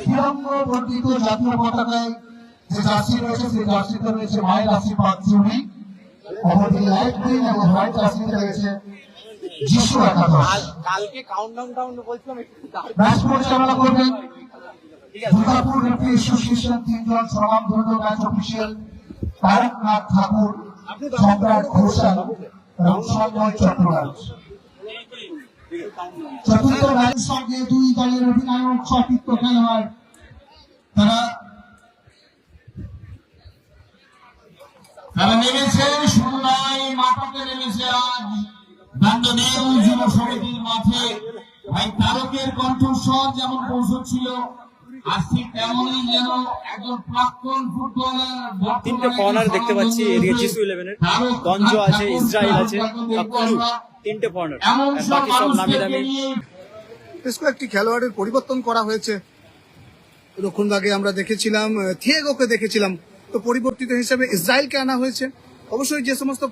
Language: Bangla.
তিরঙ্গ বর্ধিত জাতীয় পতাকায় যে জার্সি রয়েছে সেই জার্সিতে রয়েছে মায়ের আশীর্বাদ চিউনি, অপরদিকে লাইট গ্রিন এবং হোয়াইট জার্সিতে রয়েছে যিশু একাদশ। কালকে কাউন্টডাউন বলছিলাম ম্যাচ পরিচালনা করবেন দুর্গাপুর রেফারি অ্যাসোসিয়েশন 3 জন স্বনামধন্য ম্যাচ অফিসিয়াল তারকনাথ ঠাকুর, সম্রাট ঘোষাল এবং সঞ্জয় চট্টরাজ। চতুর্থ ম্যাচের সঙ্গে দুই দলের অধিনায়ক সতীর্থ খেলোয়াড় তারা নেমেছে, শুধু নয় মাঠে নেমেছে আজ দান্ডনেউ যুব সমিতির মাঠে। ভাই তারকের কণ্ঠস্বর যেমন পৌঁছচ্ছিল আর ঠিক তেমনই যেন একজন প্রাক্তন ফুটবলার। তিনটে কর্নার দেখতে পাচ্ছি, এদিকে যিশু 11 এর গঞ্জ আছে, ইসরায়েল আছে, তিনটে কর্নার, বাকি সব নামি দামি। বেশ কয়েকটি খেলোয়াড়ের পরিবর্তন করা হয়েছে। রক্ষণভাগে আমরা দেখেছিলাম থিয়েগোকে দেখেছিলাম, তো পরিবর্তিত হিসেবে ইসরায়েলকে আনা হয়েছে। অবশ্যই যে সমস্ত